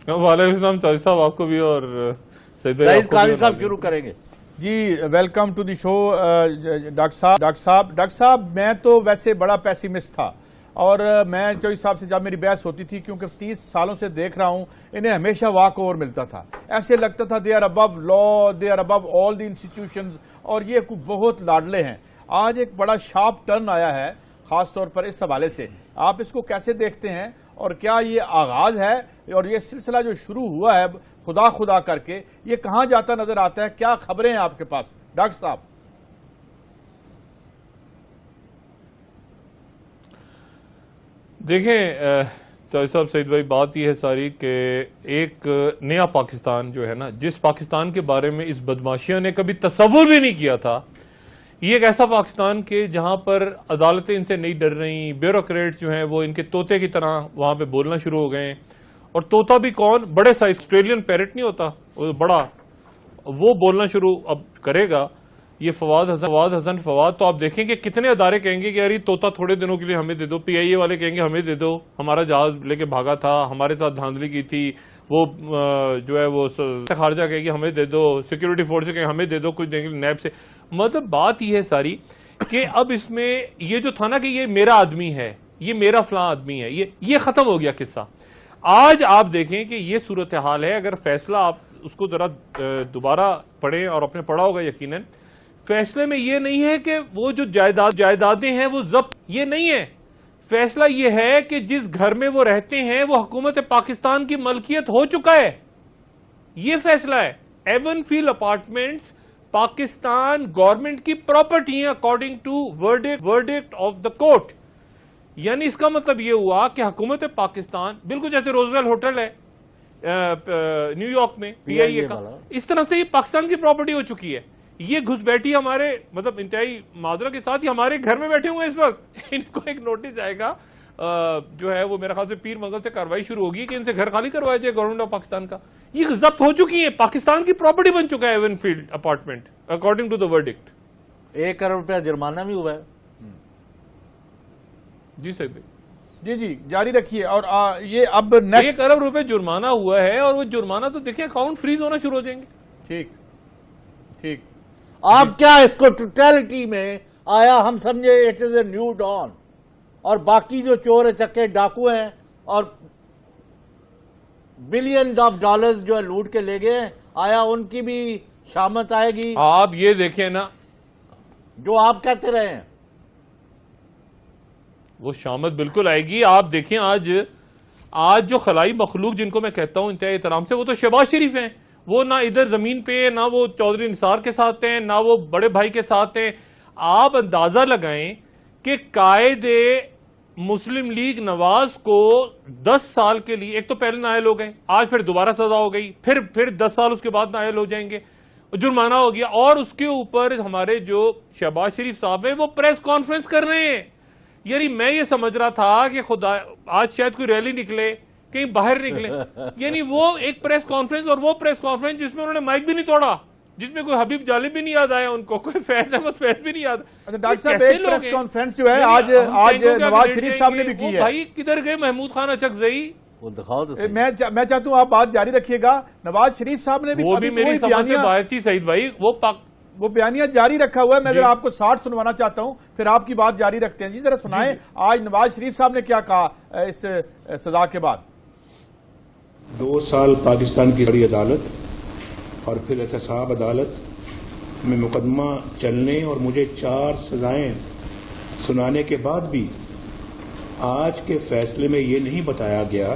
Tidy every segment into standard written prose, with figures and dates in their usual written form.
وعلیکم السلام چودھری صاحب، آپ کو بھی، اور سعید قاضی صاحب شروع کریں گے. جی welcome to the show doctor صاحب میں تو ویسے بڑا پیسیمسٹ تھا، اور میں چودھری صاحب سے جب میری بحث ہوتی تھی، کیونکہ 30 سالوں سے دیکھ رہا ہوں، انہیں ہمیشہ واک اوور ملتا تھا. ایسے لگتا تھا they are above law, they are above all the institutions, اور یہ بہت لاڈلے ہیں. آج ایک بڑا شارپ ٹرن آیا ہے، خاص طور پر اس حوالے سے آپ اس کو کیسے دیکھتے ہیں، اور کیا یہ آغاز ہے اور یہ سلسلہ جو شروع ہوا ہے خدا خدا کر کے، یہ کہاں جاتا نظر آتا ہے؟ کیا خبریں ہیں آپ کے پاس ڈاکٹر صاحب؟ دیکھیں چودھری صاحب، سعید بھائی، بات یہ ہے ساری کہ ایک نیا پاکستان جو ہے نا، جس پاکستان کے بارے میں اس بدماشیوں نے کبھی تصور بھی نہیں کیا تھا، یہ ایک ایسا پاکستان کہ جہاں پر عدالتیں ان سے نہیں ڈر رہی، بیوروکریٹ جو ہیں وہ ان کے طوطے کی طرح وہاں پہ بولنا شروع ہو گئے. اور طوطا بھی کون؟ بڑے سائز آسٹریلین پیرٹ نہیں ہوتا وہ بڑا، وہ بولنا شروع اب کرے گا. یہ فواد حسن تو آپ دیکھیں کہ کتنے ادارے کہیں گے کہ یار یہ طوطا تھوڑے دنوں کے لیے ہمیں دے دو. پی آئی اے والے کہیں گے ہمیں دے دو، ہمارا جہاز لے کے بھاگا تھا، ہمارے ساتھ دھاندلی کی تھی، وہ جو ہے وہ خارجہ کہے گی ہمیں دے دو، سیکیورٹی فورس کہیں ہمیں دے دو، کچھ دیں گے نیب سے. مطلب بات یہ ہے ساری کہ اب اس میں یہ جو تھا نا کہ یہ میرا آدمی ہے، یہ میرا فلاں آدمی ہے، یہ ختم ہو گیا قصہ. آج آپ دیکھیں کہ یہ صورتحال ہے. اگر فیصلہ آپ اس کو ذرا دوبارہ پڑھیں، اور اپنے پڑھا ہوگا یقیناً، فیصلے میں یہ نہیں ہے کہ وہ جو جائیدادیں ہیں وہ ضبط، یہ نہیں ہے. فیصلہ یہ ہے کہ جس گھر میں وہ رہتے ہیں وہ حکومت پاکستان کی ملکیت ہو چکا ہے. یہ فیصلہ ہے. Avenfield apartments Pakistan government کی پراپرٹی ہیں according to verdict of the court. یعنی اس کا مطلب یہ ہوا کہ حکومت پاکستان، بالکل جیسے روزویل ہوٹل ہے نیو یارک میں پی آئی اے کا، اس طرح سے یہ پاکستان کی پراپرٹی ہو چکی ہے. یہ گھس بیٹھی ہمارے، مطلب انتہائی معذرت کے ساتھ، یہ ہمارے گھر میں بیٹھے ہوئے اس وقت. ان کو ایک نوٹس آئے گا جو ہے وہ میرے خیال سے پیر منگل سے کاروائی شروع ہوگی کہ ان سے گھر خالی کروایا جائے گورنمنٹ آف پاکستان کا. یہ ضبط ہو چکی ہے، پاکستان کی پراپرٹی بن چکا ہے Avenfield apartment according to the verdict. 1 crore روپیہ جرمانہ بھی ہوا ہے. جی سر جی جاری رکھیے. اور یہ اب نیکسٹ 1 ارب روپے جرمانہ ہوا ہے، اور وہ جرمانہ تو دیکھیں اکاؤنٹ فریز ہونا شروع ہو جائیں گے. ٹھیک. آپ کیا اس کو ٹوٹیلٹی میں آیا ہم سمجھے it is a new dawn, اور باقی جو چور چکے ڈاکو ہیں اور بلین آف ڈالرز جو ہے لوٹ کے لے گئے ہیں، آیا ان کی بھی شامت آئے گی؟ آپ یہ دیکھیں نا، جو آپ کہتے رہے ہیں وہ شامت بالکل آئے گی. آپ دیکھیں آج جو خلائی مخلوق جن کو میں کہتا ہوں انتہائی احترام سے، وہ تو شہباز شریف ہیں. وہ نہ ادھر زمین پہ، نہ وہ چودھری نثار کے ساتھ ہیں، نہ وہ بڑے بھائی کے ساتھ ہیں. آپ اندازہ لگائیں کہ قائد مسلم لیگ نواز کو 10 سال کے لیے، ایک تو پہلے نائل ہو گئے، آج پھر دوبارہ سزا ہو گئی، پھر 10 سال اس کے بعد نائل ہو جائیں گے، جرمانہ ہو گیا. اور اس کے اوپر ہمارے جو شہباز شریف صاحب ہیں وہ پریس کانفرنس کر رہے ہیں. یعنی میں یہ سمجھ رہا تھا کہ خدا آج شاید کوئی ریلی نکلے، کہیں باہر نکلے. یعنی وہ ایک پریس کانفرنس، اور وہ پریس کانفرنس جس میں انہوں نے مائک بھی نہیں توڑا، جس میں کوئی حبیب جالب بھی نہیں یاد آیا ان کو، کوئی فیض احمد فیض بھی نہیں یاد. ڈاکٹر صاحب ایک پریس کانفرنس جو ہے آج نواز شریف صاحب نے بھی کی ہے. بھائی کدھر گئے محمود خان اچکزئی؟ وہ دکھاؤ تو میں چاہتا ہوں آپ بات جاری رکھیے گا. نواز شریف صاحب نے بھی، وہ بھی میری سمجھ سے باہر تھی سعید بھائی، وہ بیانیہ جاری رکھا ہوا ہے. میں ذرا آپ کو 60 سنوانا چاہتا ہوں، پھر آپ کی بات جاری رکھتے ہیں. جی ذرا سنائیں آج نواز شریف صاحب نے کیا کہا اس سزا کے بعد. 2 سال پاکستان کی بڑی عدالت اور پھر احتساب عدالت میں مقدمہ چلنے اور مجھے 4 سزائیں سنانے کے بعد بھی آج کے فیصلے میں یہ نہیں بتایا گیا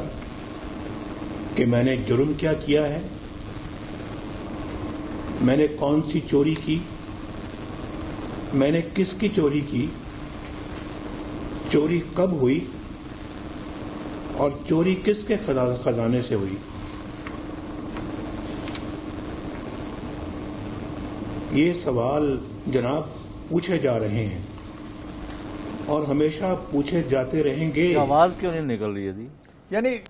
کہ میں نے جرم کیا کیا ہے، میں نے کون سی چوری کی، میں نے کس کی چوری کی، چوری کب ہوئی، اور چوری کس کے خزانے سے ہوئی. یہ سوال جناب پوچھے جا رہے ہیں اور ہمیشہ پوچھے جاتے رہیں گے. آواز کیوں نہیں نکل رہی ہے جی؟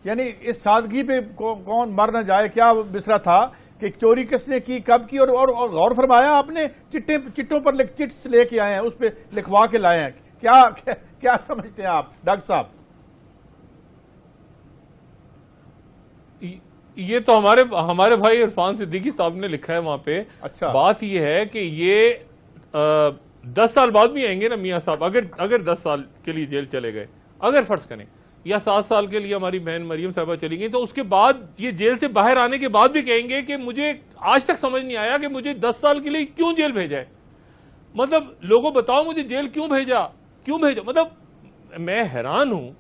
یعنی اس سادگی پہ کون مر نہ جائے، کیا بسرا تھا کہ چوری کس نے کی، کب کی، اور غور فرمایا آپ نے چٹوں پر چٹس لے کے آئے ہیں، اس پہ لکھوا کے لائے ہیں. کیا سمجھتے ہیں آپ ڈاکٹر صاحب؟ یہ تو ہمارے بھائی عرفان صدیقی صاحب نے لکھا ہے وہاں پہ. اچھا. بات یہ ہے کہ یہ 10 سال بعد بھی آئیں گے نا میاں صاحب. اگر 10 سال کے لیے جیل چلے گئے, اگر فرض کریں, یا 7 سال کے لیے ہماری بہن مریم صاحبہ چلی گئی, تو اس کے بعد یہ جیل سے باہر آنے کے بعد بھی کہیں گے کہ مجھے آج تک سمجھ نہیں آیا کہ مجھے 10 سال کے لیے کیوں جیل بھیجا ہے. مطلب لوگوں بتاؤ مجھے جیل کیوں بھیجا. مطلب میں حیران ہوں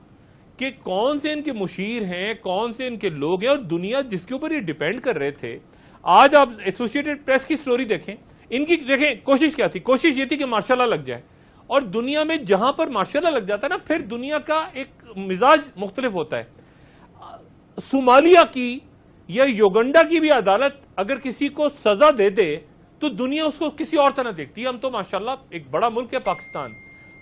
کہ کون سے ان کے مشیر ہیں, کون سے ان کے لوگ ہیں, اور دنیا جس کے اوپر یہ ڈیپینڈ کر رہے تھے. آج آپ ایسوسیٹڈ پریس کی سٹوری دیکھیں, ان کی دیکھیں کوشش کیا تھی. کوشش یہ تھی کہ مارشل لا لگ جائے, اور دنیا میں جہاں پر مارشل لا لگ جاتا ہے نا, پھر دنیا کا ایک مزاج مختلف ہوتا ہے. صومالیہ کی یا یوگنڈا کی بھی عدالت اگر کسی کو سزا دے دے تو دنیا اس کو کسی اور طرح دیکھتی ہے. ہم تو ماشاءاللہ ایک بڑا ملک ہے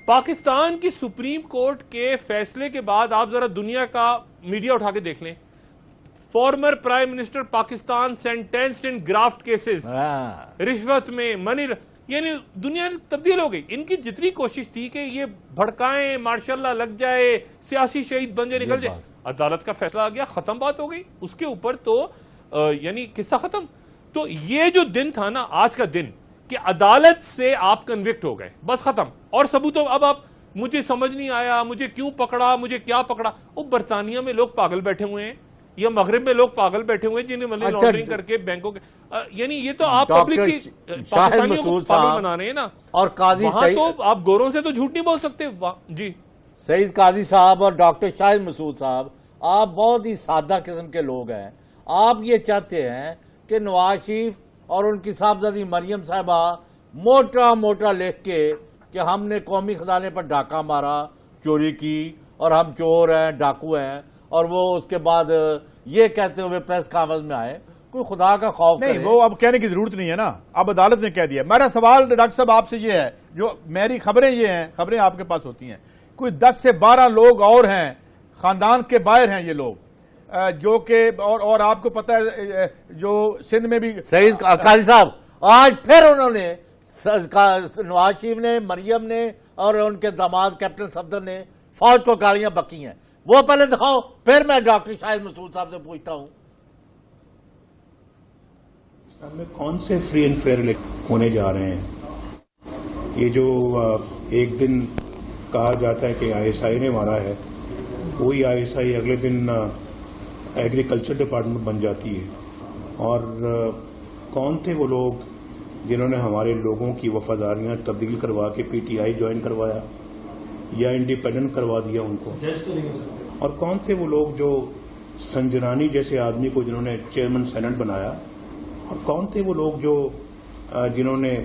پاکستان کی سپریم کورٹ کے فیصلے کے بعد آپ ذرا دنیا کا میڈیا اٹھا کے دیکھ لیں. فارمر پرائم منسٹر پاکستان سینٹینسڈ ان گرافٹ کیسز, رشوت میں منی, یعنی دنیا تبدیل ہو گئی. ان کی جتنی کوشش تھی کہ یہ بھڑکائیں, ماشاءاللہ لگ جائے, سیاسی شہید بن جائے, نکل جائے, عدالت کا فیصلہ آ گیا, ختم بات ہو گئی. اس کے اوپر تو یعنی قصہ ختم. تو یہ جو دن تھا نا, آج کا دن, کہ عدالت سے آپ کنوکٹ ہو گئے, بس ختم. اور ثبوتوں اب آپ مجھے سمجھ نہیں آیا, مجھے کیوں پکڑا, مجھے کیا پکڑا. وہ برطانیہ میں لوگ پاگل بیٹھے ہوئے ہیں, یا مغرب میں لوگ پاگل بیٹھے ہوئے ہیں جنہیں منی لانڈرنگ کر کے بینکوں کے, یعنی یہ تو آپ پبلک کی پاکستانیوں کو پاگل بنا رہے ہیں نا. اور قاضی تو آپ گوروں سے تو جھوٹ نہیں بول سکتے. جی سعید قاضی صاحب اور ڈاکٹر شاہد مسعود صاحب, آپ بہت ہی سادہ قسم کے لوگ ہیں. آپ یہ چاہتے ہیں کہ نواز شریف اور ان کی صاحبزادی مریم صاحبہ موٹا لکھ کے کہ ہم نے قومی خزانے پر ڈاکہ مارا, چوری کی, اور ہم چور ہیں, ڈاکو ہیں, اور وہ اس کے بعد یہ کہتے ہوئے پریس کانفرنس میں آئے. کوئی خدا کا خوف نہیں, وہ اب کہنے کی ضرورت نہیں ہے نا, اب عدالت نے کہہ دیا. میرا سوال ڈاکٹر صاحب آپ سے یہ ہے, جو میری خبریں یہ ہیں, خبریں آپ کے پاس ہوتی ہیں, کوئی 10 سے 12 لوگ اور ہیں, خاندان کے باہر ہیں یہ لوگ, جو کہ اور آپ کو پتہ ہے جو سندھ میں بھی سعید قاضی صاحب, آج پھر انہوں نے نواز شریف نے, مریم نے اور ان کے داماد کیپٹن صفدر نے فوج کو گالیاں بکی ہیں. وہ پہلے دکھاؤ, پھر میں ڈاکٹر شاہد مسعود صاحب سے پوچھتا ہوں پاکستان میں کون سے فری اینڈ فیئر ہونے جا رہے ہیں. یہ جو ایک دن کہا جاتا ہے کہ ISI نے مارا ہے, وہی ISI اگلے دن ایگریکلچر ڈپارٹمنٹ بن جاتی ہے. اور کون تھے وہ لوگ جنہوں نے ہمارے لوگوں کی وفاداریاں تبدیل کروا کے PTI جوائن کروایا یا انڈیپینڈنٹ کروا دیا ان کو. اور کون تھے وہ لوگ جو سنجرانی جیسے آدمی کو جنہوں نے چیئرمین سینٹ بنایا, اور کون تھے وہ لوگ جو جنہوں نے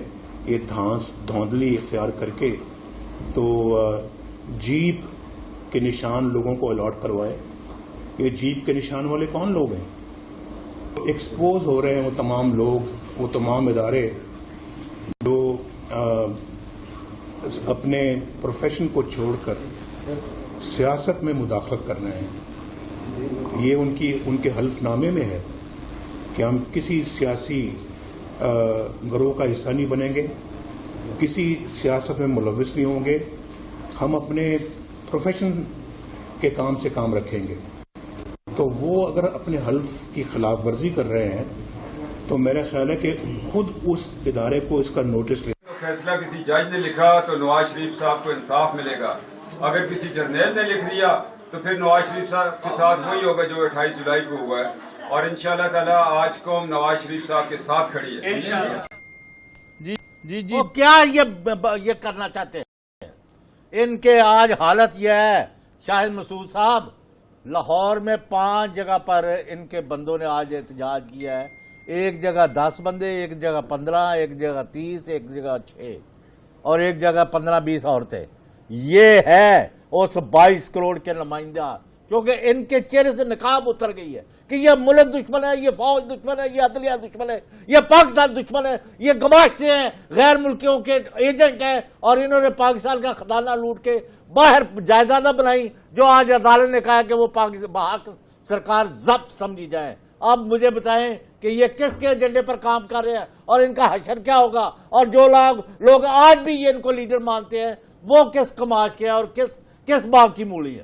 یہ دھاندلی اختیار کر کے تو جیپ کے نشان لوگوں کو الاٹ کروائے. یہ جیپ کے نشان والے کون لوگ ہیں؟ ایکسپوز ہو رہے ہیں وہ تمام لوگ, وہ تمام ادارے جو اپنے پروفیشن کو چھوڑ کر سیاست میں مداخلت کر رہے ہیں. یہ ان کے حلف نامے میں ہے کہ ہم کسی سیاسی گروہ کا حصہ نہیں بنیں گے, کسی سیاست میں ملوث نہیں ہوں گے, ہم اپنے پروفیشن کے کام سے کام رکھیں گے. تو وہ اگر اپنے حلف کی خلاف ورزی کر رہے ہیں تو میرا خیال ہے کہ خود اس ادارے کو اس کا نوٹس لے. فیصلہ کسی جج نے لکھا تو نواز شریف صاحب کو انصاف ملے گا. اگر کسی جرنیل نے لکھ دیا تو پھر نواز شریف صاحب کے ساتھ وہی ہوگا جو 28 جولائی کو ہوا ہے. اور انشاءاللہ تعالی آج قوم نواز شریف صاحب کے ساتھ کھڑی ہے. جی وہ کیا یہ کرنا چاہتے ہیں؟ ان کے آج حالت یہ ہے. شاہد مسعود صاحب, لاہور میں 5 جگہ پر ان کے بندوں نے آج احتجاج کیا ہے. ایک جگہ 10 بندے, ایک جگہ 15, ایک جگہ 30, ایک جگہ 6, اور ایک جگہ 15-20 عورتیں. یہ ہے اس 22 کروڑ کے نمائندہ, کیونکہ ان کے چہرے سے نقاب اتر گئی ہے کہ یہ ملک دشمن ہے, یہ فوج دشمن ہے, یہ عدلیہ دشمن ہے, یہ پاکستان دشمن ہے, یہ گماشتے ہیں, غیر ملکیوں کے ایجنٹ ہیں, اور انہوں نے پاکستان کا خزانہ لوٹ کے باہر جائیدادیں بنائی جو آج عدالت نے کہا کہ وہ بحق سرکار ضبط سمجھی جائیں. اب مجھے بتائیں کہ یہ کس کے ایجنڈے پر کام کر رہے ہیں اور ان کا حشر کیا ہوگا, اور جو لوگ آج بھی یہ ان کو لیڈر مانتے ہیں وہ کس کماش کے ہیں اور کس باغ کی مولی ہے.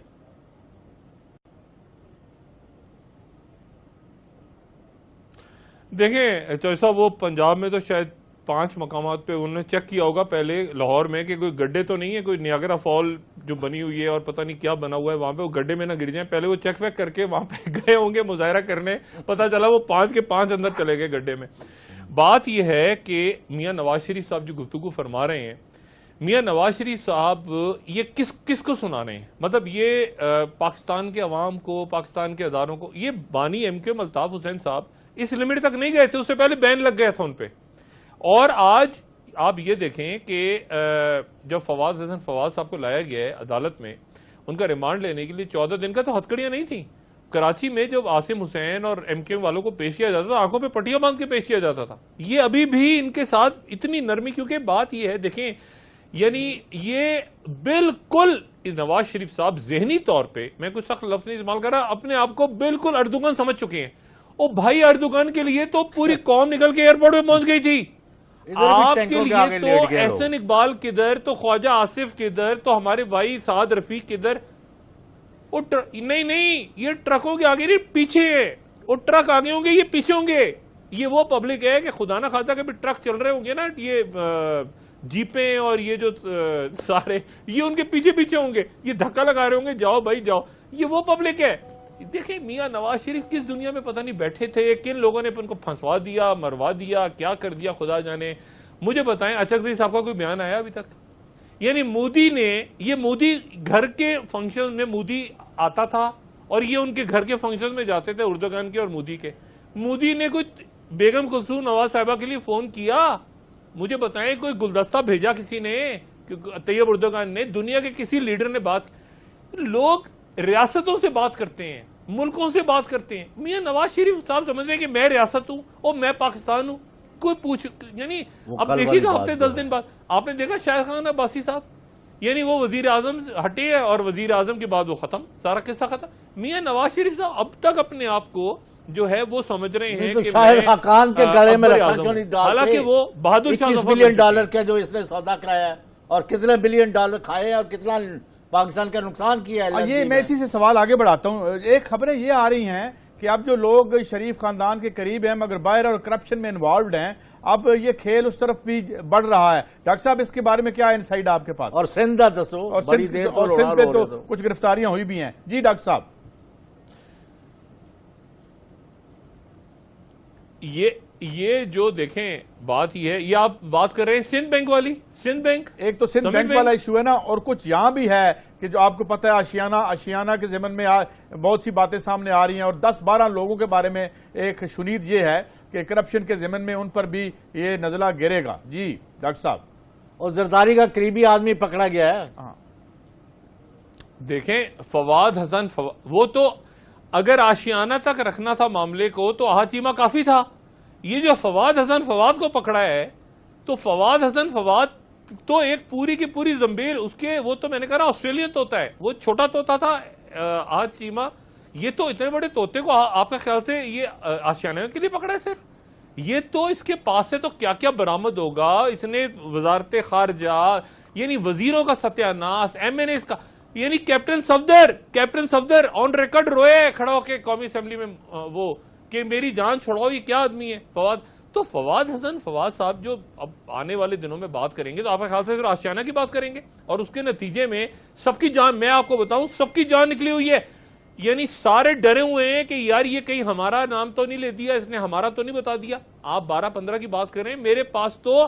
دیکھیں چوہدری صاحب، وہ پنجاب میں تو شاید 5 مقامات پہ انہوں نے چیک کیا ہوگا پہلے لاہور میں کہ کوئی گڈھے تو نہیں ہے، کوئی نیاگرا فال جو بنی ہوئی ہے اور پتہ نہیں کیا بنا ہوا ہے وہاں پہ، وہ گڈھے میں نہ گر جائیں. پہلے وہ چیک ویک کر کے وہاں پہ گئے ہوں گے مظاہرہ کرنے، پتہ چلا وہ 5 کے 5 اندر چلے گئے گڈھے میں. بات یہ ہے کہ میاں نواز شریف صاحب جو گفتگو فرما رہے ہیں، میاں نواز شریف صاحب یہ کس کو سنا رہے ہیں؟ مطلب یہ پاکستان کے عوام کو، پاکستان کے اداروں کو. یہ بانی ایم کیو الطاف حسین صاحب اس لمٹ تک نہیں گئے تھے، اس سے پہلے بین لگ گیا تھا ان پہ. اور آج آپ یہ دیکھیں کہ جب فواد حسن فواد صاحب کو لایا گیا ہے عدالت میں، ان کا ریمانڈ لینے کے لیے 14 دن کا تو ہتکڑیاں نہیں تھیں. کراچی میں جب عاصم حسین اور ایم کیو والوں کو پیش کیا جاتا تھا، آنکھوں پہ پٹیاں باندھ کے پیش کیا جاتا تھا. یہ ابھی بھی ان کے ساتھ اتنی نرمی، کیونکہ بات یہ ہے دیکھیں، یعنی یہ بالکل نواز شریف صاحب ذہنی طور پہ، میں کچھ سخت لفظ نہیں استعمال کر رہا، اپنے آپ کو بالکل اردوغان سمجھ چکے ہیں. او بھائی، اردوغان کے لیے تو پوری قوم نکل کے ایئرپورٹ میں پہنچ گئی تھی. آپ کے لیے تو احسن اقبال کدھر، تو خواجہ آصف کدھر، تو ہمارے بھائی سعد رفیق کدھر. نہیں یہ ٹرکوں کے آگے نہیں، پیچھے ہے. وہ ٹرک آگے ہوں گے، یہ پیچھے ہوں گے. یہ وہ پبلک ہے کہ خدا نہ خواستہ کہ ٹرک چل رہے ہوں گے نا، یہ جیپیں اور یہ جو سارے، یہ ان کے پیچھے پیچھے ہوں گے، یہ دھکا لگا رہے ہوں گے، جاؤ بھائی جاؤ. یہ وہ پبلک ہے. دیکھیں میاں نواز شریف کس دنیا میں پتہ نہیں بیٹھے تھے، کن لوگوں نے ان کو پھنسوا دیا، مروا دیا، کیا کر دیا خدا جانے. مجھے بتائیں اچکزئی صاحب کا کوئی بیان آیا ابھی تک؟ یعنی مودی نے، یہ مودی گھر کے فنکشن میں مودی آتا تھا اور یہ ان کے گھر کے فنکشن میں جاتے تھے اردوغان کے اور مودی کے. مودی نے کوئی بیگم کلثوم نواز صاحبہ کے لیے فون کیا؟ مجھے بتائیں کوئی گلدستہ بھیجا کسی نے؟ طیب اردوغان نے، دنیا کے کسی لیڈر نے بات؟ لوگ ریاستوں سے بات کرتے ہیں، ملکوں سے بات کرتے ہیں. میاں نواز شریف صاحب سمجھ رہے ہیں کہ میں ریاست ہوں اور میں پاکستان ہوں. کوئی پوچھ، یعنی اب دیکھیے گا ہفتے 10 دن بعد آپ نے دیکھا شاہد خان عباسی صاحب، یعنی وہ وزیر اعظم ہٹے اور وزیر اعظم کے بعد وہ ختم، سارا قصہ ختم. میاں نواز شریف صاحب اب تک اپنے آپ کو جو ہے وہ سمجھ رہے ہیں کہ شاہد خاقان کے گلے میں رکھا کیوں نہیں ڈالتے؟ حالانکہ وہ بہادر شاہ 21 بلین ڈالر کا جو اس نے سودا کرایا ہے، اور کتنے بلین ڈالر کھائے اور کتنا پاکستان کا نقصان کیا ہے. یہ میں اسی سے سوال آگے بڑھاتا ہوں. ایک خبریں یہ آ رہی ہیں کہ اب جو لوگ شریف خاندان کے قریب ہیں مگر باہر اور کرپشن میں انوالوڈ ہیں، اب یہ کھیل اس طرف بھی بڑھ رہا ہے. ڈاکٹر صاحب اس کے بارے میں کیا انسائیڈ آپ کے پاس؟ اور سندھ دسو، اور بڑی دیر سندھ پہ تو کچھ گرفتاریاں ہوئی بھی ہیں. جی ڈاکٹر صاحب. یہ جو دیکھیں بات یہ ہے، یہ آپ بات کر رہے ہیں سندھ بینک والی. سندھ بینک ایک تو سندھ بینک والا ایشو ہے نا، اور کچھ یہاں بھی ہے کہ جو آپ کو پتہ ہے آشیانہ کے ضمن میں بہت سی باتیں سامنے آ رہی ہیں، اور 10-12 لوگوں کے بارے میں ایک شنید یہ ہے کہ کرپشن کے ضمن میں ان پر بھی یہ نزلہ گرے گا. جی ڈاکٹر صاحب. اور زرداری کا قریبی آدمی پکڑا گیا ہے. دیکھیں فواد حسن وہ تو اگر آشیانہ تک رکھنا تھا معاملے کو تو آہچیمہ کافی تھا. یہ جو فواد حسن فواد کو پکڑا ہے، تو فواد حسن فواد تو ایک پوری کی پوری زمبیل اس کے، وہ تو میں نے کہا آسٹریلین طوطا ہے، وہ چھوٹا طوطا تھا آہچیمہ. یہ تو اتنے بڑے طوطے کو آپ کے خیال سے یہ آشیانہ کے لیے پکڑا ہے صرف؟ یہ تو اس کے پاس سے تو کیا کیا برآمد ہوگا. اس نے وزارت خارجہ، یعنی وزیروں کا ستیہ ناش، ایم این ایز کا، یعنی کیپٹن صفدر آن ریکارڈ روئے کھڑا ہو کے قومی اسمبلی میں، وہ کہ میری جان چھوڑاؤ، یہ کیا آدمی ہے فواد. تو فواد حسن فواد صاحب جو اب آنے والے دنوں میں بات کریں گے تو آپ کے خیال سے پھر آشیانہ کی بات کریں گے، اور اس کے نتیجے میں سب کی جان، میں آپ کو بتاؤں سب کی جان نکلی ہوئی ہے. یعنی سارے ڈرے ہوئے ہیں کہ یار یہ کہیں ہمارا نام تو نہیں لے دیا، اس نے ہمارا تو نہیں بتا دیا. آپ 12-15 کی بات کریں، میرے پاس تو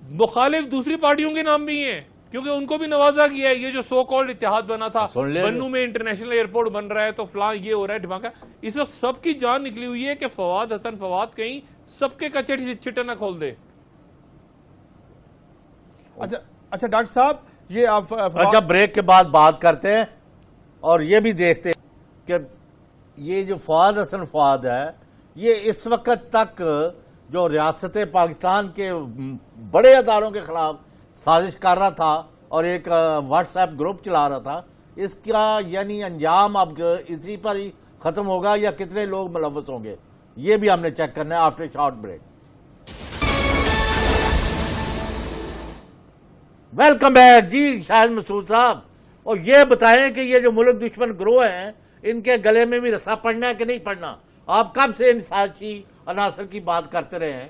مخالف دوسری پارٹیوں کے نام بھی ہیں، کیونکہ ان کو بھی نوازا گیا ہے. یہ جو سو کالڈ اتحاد بنا تھا، بنو میں انٹرنیشنل ایئرپورٹ بن رہا ہے تو فلاں یہ ہو رہا ہے ڈھماکہ، اس وقت سب کی جان نکلی ہوئی ہے کہ فواد حسن فواد کہیں سب کے کچڑ چٹے نہ کھول دے. اچھا ڈاکٹر صاحب، یہ آپ اچھا بریک کے بعد بات کرتے ہیں اور یہ بھی دیکھتے ہیں کہ یہ جو فواد حسن فواد ہے، یہ اس وقت تک جو ریاست پاکستان کے بڑے اداروں کے خلاف سازش کر رہا تھا اور ایک واٹس ایپ گروپ چلا رہا تھا، اس کا یعنی انجام اب اسی پر ہی ختم ہوگا یا کتنے لوگ ملوث ہوں گے، یہ بھی ہم نے چیک کرنا ہے after short break. Welcome back. جی شاہد مسعود صاحب، اور یہ بتائیں کہ یہ جو ملک دشمن گروہ ہیں، ان کے گلے میں بھی رسا پڑنا ہے کہ نہیں پڑنا، آپ کب سے ان سازشی عناصر کی بات کرتے رہے ہیں؟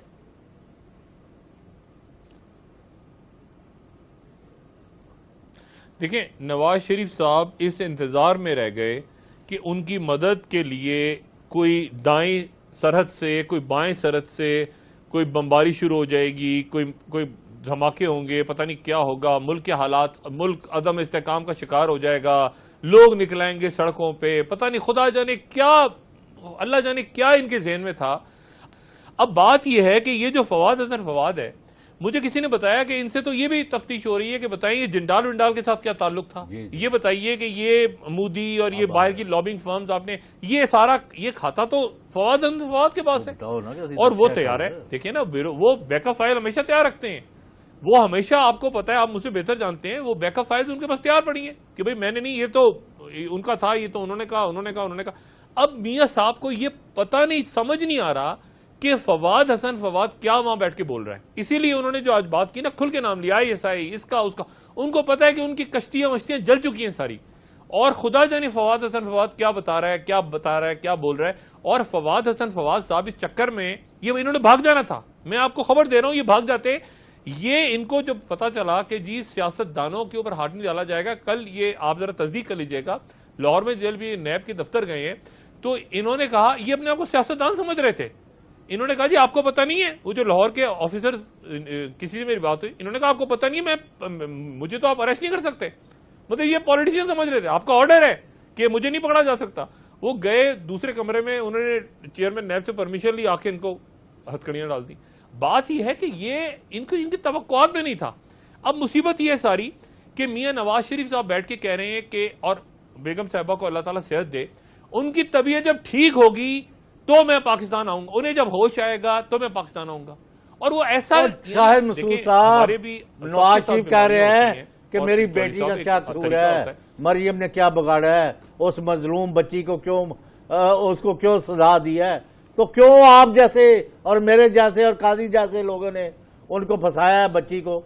دیکھیں نواز شریف صاحب اس انتظار میں رہ گئے کہ ان کی مدد کے لیے کوئی دائیں سرحد سے کوئی بائیں سرحد سے کوئی بمباری شروع ہو جائے گی، کوئی دھماکے ہوں گے، پتہ نہیں کیا ہوگا، ملک کے حالات، ملک عدم استحکام کا شکار ہو جائے گا، لوگ نکلائیں گے سڑکوں پہ، پتہ نہیں خدا جانے کیا، اللہ جانے کیا ان کے ذہن میں تھا۔ اب بات یہ ہے کہ یہ جو فواد حسن فواد ہے، مجھے کسی نے بتایا کہ ان سے تو یہ بھی تفتیش ہو رہی ہے کہ بتائیے جنڈال ونڈال کے ساتھ کیا تعلق تھا، یہ بتائیے کہ یہ مودی اور یہ باہر کی لابنگ فرمز آپ نے یہ سارا یہ کھاتا تو فواد حسن فواد کے پاس ہے، اور وہ تیار ہے۔ دیکھیں نا وہ بیک اپ فائل ہمیشہ تیار رکھتے ہیں، وہ ہمیشہ آپ کو پتا ہے، آپ مجھ سے بہتر جانتے ہیں، وہ بیک اپ فائلز ان کے پاس تیار پڑی ہیں کہ بھئی میں نے نہیں، یہ تو ان کا تھا، یہ تو انہوں نے کہا۔ اب میاں صاحب کو یہ پتہ نہیں، سمجھ نہیں آ رہا کہ فواد حسن فواد کیا وہاں بیٹھ کے بول رہا ہے، اسی لیے انہوں نے جو آج بات کی نا، کھل کے نام لیا ISI، اس کا اس کا، ان کو پتا ہے کہ ان کی کشتیاں مشتیاں جل چکی ہیں ساری، اور خدا جانے فواد حسن فواد کیا بتا رہا ہے، کیا بول رہا ہے۔ اور فواد حسن فواد صاحب اس چکر میں یہ انہوں نے بھاگ جانا تھا، میں آپ کو خبر دے رہا ہوں، یہ بھاگ جاتے۔ یہ ان کو جب پتا چلا کہ جی سیاست دانوں کے اوپر ہاتھ نہیں ڈالا جائے گا، کل یہ آپ ذرا تصدیق کر لیجئے گا، لاہور میں جیل بھی نیب کے دفتر گئے ہیں، تو انہوں نے کہا، یہ اپنے آپ کو سیاست دان سمجھ رہے تھے، انہوں نے کہا جی آپ کو پتہ نہیں ہے، وہ جو لاہور کے آفیسر، کسی سے میری بات ہوئی، انہوں نے کہا آپ کو پتہ نہیں ہے، مجھے تو آپ اریسٹ نہیں کر سکتے، مطلب یہ پولیٹیشین سمجھ رہے تھے، آپ کا آرڈر ہے کہ مجھے نہیں پکڑا جا سکتا۔ وہ گئے دوسرے کمرے میں، انہوں نے چیئرمین نیب سے پرمیشن لی، آ کے ان کو ہتھکڑیاں ڈال دی۔ بات یہ ہے کہ یہ ان کی توقعات میں نہیں تھا۔ اب مصیبت یہ ہے ساری کہ میاں نواز شریف صاحب بیٹھ کے کہہ رہے ہیں کہ، اور بیگم صاحبہ کو اللہ تعالیٰ صحت دے، ان کی طبیعت جب ٹھیک ہوگی تو میں پاکستان آؤں گا، انہیں جب ہوش آئے گا تو میں پاکستان آؤں گا، اور وہ ایسا شاہد مسعود صاحب نواز شریف کہہ رہے ہیں کہ میری بیٹی کا کیا قصور ہے، مریم نے کیا بگاڑا ہے، اس مظلوم بچی کو کیوں، اس کو کیوں سزا دی ہے، تو کیوں آپ جیسے اور میرے جیسے اور قاضی جیسے لوگوں نے ان کو پھنسایا ہے بچی کو؟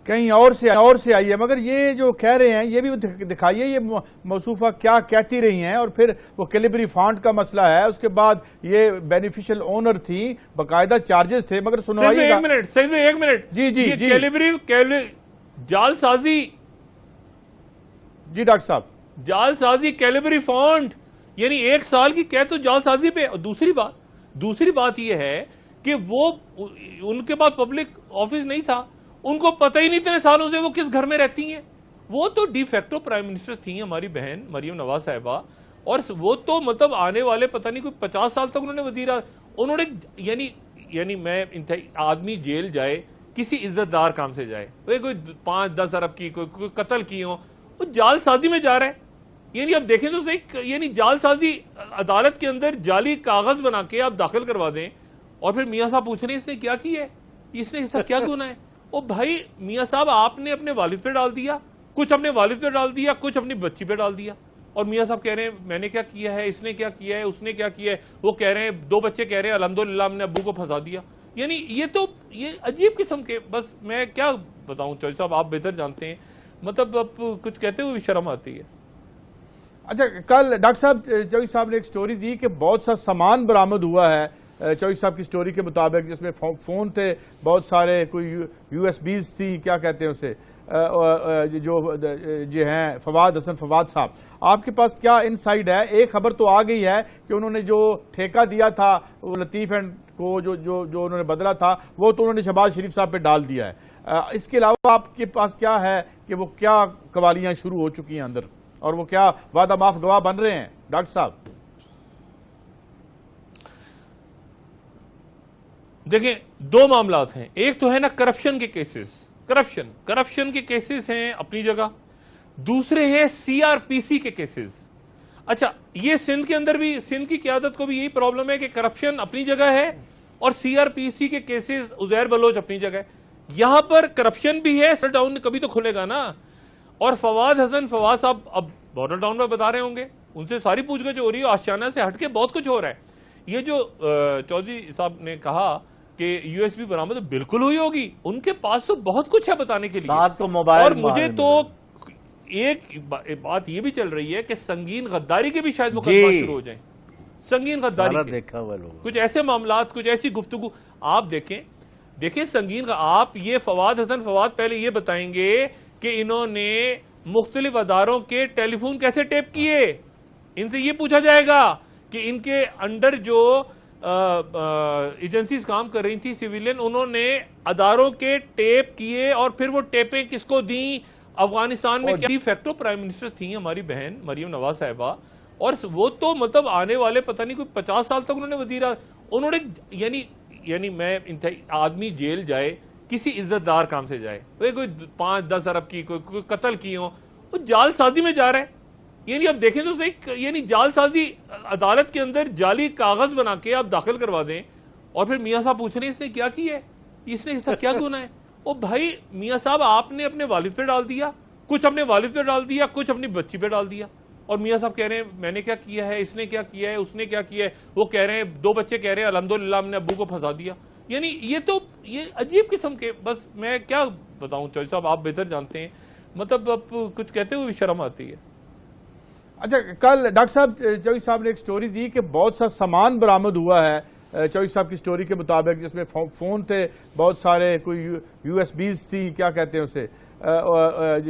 کہیں اور سے آئی ہے، مگر یہ جو کہہ رہے ہیں یہ بھی دکھائیے یہ موصوفہ کیا کہتی رہی ہیں، اور پھر وہ کیلیبری فانٹ کا مسئلہ ہے، اس کے بعد یہ بینیفیشل اونر تھی، باقاعدہ چارجز تھے، مگر سنوائیے گا۔ ایک منٹ جی کیلیبری جال سازی، جی ڈاکٹر صاحب، جال سازی کیلیبری فانٹ، یعنی 1 سال کی قید تو جال سازی پہ۔ اور دوسری بات یہ ہے کہ وہ ان کے پاس پبلک آفس نہیں تھا، ان کو پتہ ہی نہیں اتنے سالوں سے وہ کس گھر میں رہتی ہیں، وہ تو ڈی فیکٹو پرائم منسٹر تھیں ہماری بہن مریم نواز صاحبہ، اور وہ تو مطلب آنے والے پتہ نہیں کوئی 50 سال تک انہوں نے انہوں نے یعنی میں آدمی جیل جائے کسی عزت دار کام سے جائے، کوئی 5-10 ارب کی کوئی قتل کی ہو، وہ جال سازی میں جا رہا ہے۔ یعنی اب دیکھیں تو صحیح، یعنی جال سازی، عدالت کے اندر جعلی کاغذ بنا کے آپ داخل کروا دیں، اور پھر میاں صاحب پوچھ رہے ہیں اس نے کیا کی ہے، اس نے ایسا کیا گناہ ہے؟ او بھائی میاں صاحب، آپ نے اپنے والد پہ ڈال دیا، کچھ اپنے والد پہ ڈال دیا، کچھ اپنی بچی پہ ڈال دیا، اور میاں صاحب کہہ رہے ہیں میں نے کیا کیا ہے، اس نے کیا کیا ہے، اس نے کیا کیا ہے، وہ کہہ رہے ہیں 2 بچے کہہ رہے ہیں الحمدللہ ہم نے ابو کو پھنسا دیا۔ یعنی یہ عجیب قسم کے، بس میں کیا بتاؤں چوہدری صاحب، آپ بہتر جانتے ہیں، مطلب اب کچھ کہتے ہوئے بھی شرم آتی ہے۔ اچھا، کل ڈاکٹر صاحب چوہدری صاحب نے ایک سٹوری دی کہ بہت سا سامان برآمد ہوا ہے چوہدری صاحب کی سٹوری کے مطابق، جس میں فون تھے بہت سارے، کوئی USBs تھی، کیا کہتے ہیں اسے، جو ہیں فواد حسن فواد صاحب، آپ کے پاس کیا انسائیڈ ہے؟ ایک خبر تو آ گئی ہے کہ انہوں نے جو ٹھیکہ دیا تھا وہ لطیف اینڈ کو جو انہوں نے بدلا تھا، وہ تو انہوں نے شہباز شریف صاحب پہ ڈال دیا ہے۔ اس کے علاوہ آپ کے پاس کیا ہے کہ وہ کیا قوالیاں شروع ہو چکی ہیں اندر، اور وہ کیا وعدہ معاف گواہ بن رہے ہیں ڈاکٹر صاحب؟ دیکھیں 2 معاملات ہیں، ایک تو ہے نا کرپشن کے کیسز، کرپشن کے کیسز ہیں اپنی جگہ، دوسرے ہیں CRPC کے کیسز۔ اچھا، یہ سندھ کے اندر بھی، سندھ کی قیادت کو بھی یہی پرابلم ہے کہ کرپشن اپنی جگہ ہے اور CRPC کے کیسز عزیر بلوچ اپنی جگہ ہے۔ یہاں پر کرپشن بھی ہے، سیٹل ڈاؤن کبھی تو کھلے گا نا، اور فواد حسن فواد صاحب اب بارڈر ٹاؤن میں بتا رہے ہوں گے، ان سے ساری پوچھ گچھ ہو رہی ہے، آشیانہ سے ہٹ کے بہت کچھ ہو رہا ہے۔ یہ جو چودھری صاحب نے کہا کہ USB برآمد بالکل ہوئی ہوگی، ان کے پاس تو بہت کچھ ہے بتانے کے لیے، ساتھ تو موبائل، اور مجھے تو ایک بات یہ بھی چل رہی ہے کہ سنگین غداری کے بھی شاید مقدمہ شروع ہو جائیں۔ سنگین غداری کے دیکھا ہوا لوگ کچھ ایسے معاملات، کچھ ایسی گفتگو آپ دیکھیں سنگین آپ یہ فواد حسن فواد پہلے یہ بتائیں گے کہ انہوں نے مختلف اداروں کے ٹیلی فون کیسے ٹیپ کیے. ان سے یہ پوچھا جائے گا کہ ان کے انڈر جو ایجنسیز کام کر رہی تھی سویلین، انہوں نے اداروں کے ٹیپ کیے اور پھر وہ ٹیپیں کس کو دیں. افغانستان میں کیا فیکٹو پرائم منسٹر تھیں ہماری بہن مریم نواز صاحبہ، اور وہ تو مطلب آنے والے پتہ نہیں کوئی 50 سال تک انہوں نے انہوں نے یعنی میں آدمی جیل جائے کسی عزت دار کام سے جائے، کوئی 5-10 ارب کی کوئی قتل کی ہو، وہ جال سازی میں جا رہا ہے. یعنی اب دیکھیں تو صحیح، یعنی جال سازی عدالت کے اندر جعلی کاغذ بنا کے آپ داخل کروا دیں اور پھر میاں صاحب پوچھ رہے ہیں اس نے کیا کی ہے، اس نے ایسا کیا گناہ ہے. او بھائی میاں صاحب آپ نے اپنے والد پہ ڈال دیا، کچھ اپنے والد پہ ڈال دیا، کچھ اپنی بچی پہ ڈال دیا، اور میاں صاحب کہہ رہے ہیں میں نے کیا کیا ہے، اس نے کیا کیا ہے، اس نے کیا کیا ہے. وہ کہہ رہے ہیں 2 بچے کہہ رہے ہیں الحمدللہ ہم نے ابو کو پھنسا دیا. یعنی یہ عجیب قسم کے، بس میں کیا بتاؤں چوہدری صاحب، آپ بہتر جانتے ہیں، مطلب اب کچھ کہتے ہوئے بھی شرم آتی ہے. اچھا کل ڈاکٹر صاحب چوہدری صاحب نے ایک سٹوری دی کہ بہت سا سامان برآمد ہوا ہے چوہدری صاحب کی سٹوری کے مطابق، جس میں فون تھے بہت سارے، کوئی یو ایس بیز تھی، کیا کہتے ہیں اسے،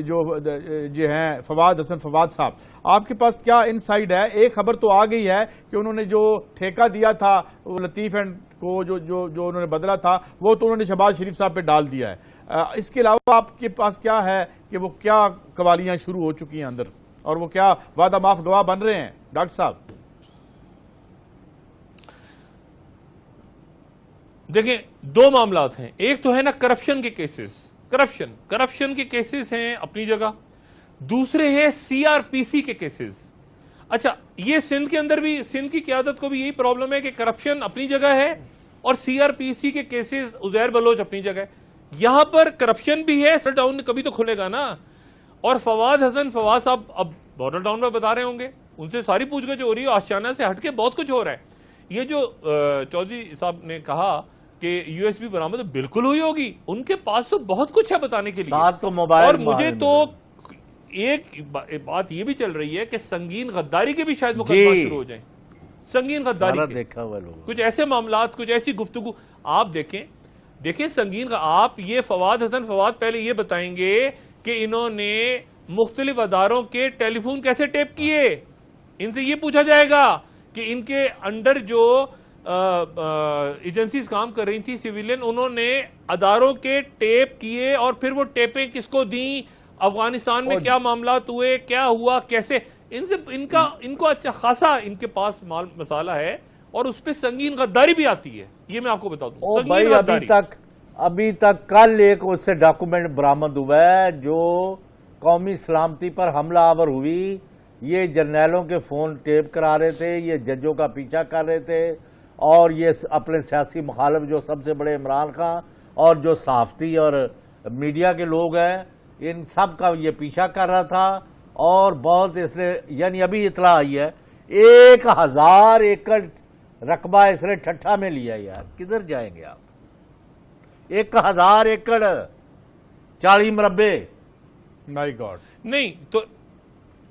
جو ہیں فواد حسن فواد صاحب. آپ کے پاس کیا انسائیڈ ہے؟ ایک خبر تو آ گئی ہے کہ انہوں نے جو ٹھیکہ دیا تھا وہ لطیف اینڈ کو جو انہوں نے بدلا تھا وہ تو انہوں نے شہباز شریف صاحب پہ ڈال دیا ہے. اس کے علاوہ آپ کے پاس کیا ہے کہ وہ کیا قوالیاں شروع ہو چکی ہیں اندر، اور وہ کیا وعدہ معاف گواہ بن رہے ہیں ڈاکٹر صاحب؟ دیکھیں 2 معاملات ہیں. ایک تو ہے نا کرپشن کے کیسز، کرپشن کے کیسز ہیں اپنی جگہ، دوسرے ہیں CRPC کے کیسز. اچھا یہ سندھ کے اندر بھی، سندھ کی قیادت کو بھی یہی پرابلم ہے کہ کرپشن اپنی جگہ ہے اور CRPC کے کیسز عزیر بلوچ اپنی جگہ ہے. یہاں پر کرپشن بھی ہے، سیٹل ڈاؤن کبھی تو کھلے گا نا. اور فواد حسن فواد صاحب اب بارڈر ٹاؤن میں بتا رہے ہوں گے، ان سے ساری پوچھ گچھ ہو رہی ہے، آشیانہ سے ہٹ کے بہت کچھ ہو رہا ہے. یہ جو چودھری صاحب نے کہا کہ USB برآمد بالکل ہوئی ہوگی، ان کے پاس تو بہت کچھ ہے بتانے کے لیے. ساتھ تو موبائل، اور مجھے تو ایک بات یہ بھی چل رہی ہے کہ سنگین غداری کے بھی شاید مقدمہ شروع ہو جائیں. سنگین غداری کے دیکھا ہوا لوگ کچھ ایسے معاملات، کچھ ایسی گفتگو آپ دیکھیں سنگین. آپ یہ فواد حسن فواد پہلے یہ بتائیں گے کہ انہوں نے مختلف اداروں کے ٹیلی فون کیسے ٹیپ کیے. ان سے یہ پوچھا جائے گا کہ ان کے انڈر جو ایجنسیز کام کر رہی تھی سویلین، انہوں نے اداروں کے ٹیپ کیے اور پھر وہ ٹیپیں کس کو دیں. افغانستان میں کیا معاملات ہوئے، کیا ہوا، کیسے، ان کو اچھا خاصا ان کے پاس مسئلہ ہے، اور اس پہ سنگین غداری بھی آتی ہے. یہ میں آپ کو بتا دوں. بھائی ابھی تک کل ایک اس سے ڈاکومنٹ برآمد ہوا ہے جو قومی سلامتی پر حملہ آور ہوئی. یہ جرنیلوں کے فون ٹیپ کرا رہے تھے، یہ ججوں کا پیچھا کر رہے تھے، اور یہ اپنے سیاسی مخالف جو سب سے بڑے عمران خان اور جو صحافتی اور میڈیا کے لوگ ہیں، ان سب کا یہ پیچھا کر رہا تھا. اور بہت اس نے، یعنی ابھی اطلاع آئی ہے 1000 ایکڑ رقبہ اس نے ٹھٹھا میں لیا. یار کدھر جائیں گے آپ؟ 1000 ایکڑ 40 مربع. مائی گاڈ. نہیں تو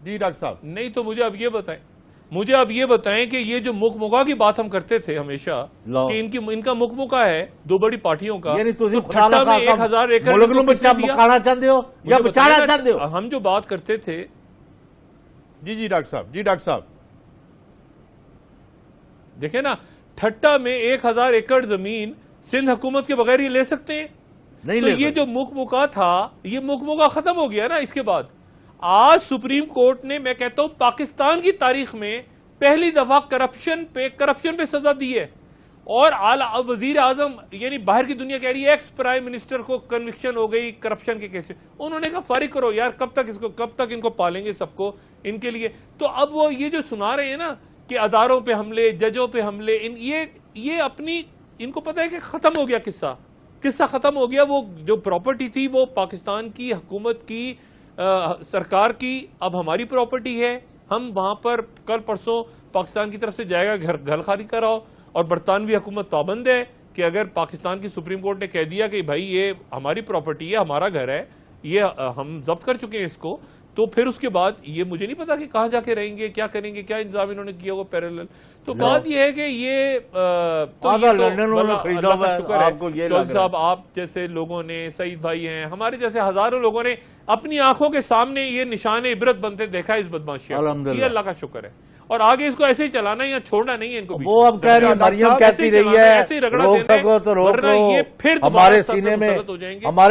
جی ڈاکٹر صاحب، نہیں تو مجھے اب یہ بتائیں کہ یہ جو مکمکا کی بات ہم کرتے تھے ہمیشہ کہ ان کا مکمکا ہے 2 بڑی پارٹیوں کا، یعنی تو ٹھٹا میں 1000 ایکڑ مکانا چاہتے ہو یا بچانا چاہتے ہو؟ ہم جو بات کرتے تھے. جی ڈاکٹر صاحب دیکھیں نا، ٹھٹا میں 1000 ایکڑ زمین سندھ حکومت کے بغیر یہ لے سکتے ہیں؟ نہیں تو یہ جو مکمکا تھا، یہ مکمکا ختم ہو گیا نا. اس کے بعد آج سپریم کورٹ نے، میں کہتا ہوں پاکستان کی تاریخ میں پہلی دفعہ کرپشن پہ سزا دی ہے. اور وزیر اعظم، یعنی باہر کی دنیا کہہ رہی ہے ایکس پرائم منسٹر کو کنوکشن ہو گئی کرپشن کے کیس. انہوں نے کہا فارغ کرو یار، کب تک ان کو پالیں گے سب کو ان کے لیے. تو اب وہ یہ جو سنا رہے ہیں نا کہ اداروں پہ حملے، ججوں پہ حملے، یہ اپنی، ان کو پتہ ہے کہ ختم ہو گیا قصہ ختم ہو گیا. وہ جو پراپرٹی تھی وہ پاکستان کی حکومت کی، سرکار کی، اب ہماری پراپرٹی ہے. ہم وہاں پر کل پرسوں پاکستان کی طرف سے جائے گا گھر خالی کراؤ، اور برطانوی حکومت پابند ہے کہ اگر پاکستان کی سپریم کورٹ نے کہہ دیا کہ بھائی یہ ہماری پراپرٹی ہے، ہمارا گھر ہے، یہ ہم ضبط کر چکے ہیں اس کو، تو پھر اس کے بعد یہ مجھے نہیں پتا کہ کہاں جا کے رہیں گے، کیا کریں گے، کیا انتظام انہوں نے کیا وہ پیرالل. تو بات یہ ہے کہ یہ صاحب آپ جیسے لوگوں نے، سعید بھائی ہیں، ہمارے جیسے ہزاروں لوگوں نے اپنی آنکھوں کے سامنے یہ نشان عبرت بنتے دیکھا اس بدماشی. یہ اللہ کا شکر ہے، اور آگے اس کو ایسے ہی چلانا یا چھوڑنا نہیں ہے ان کو. وہ اب کہہ رہی مریم کہتی رہی ہے روک سکو تو روک لو. یہ پھر ہمارے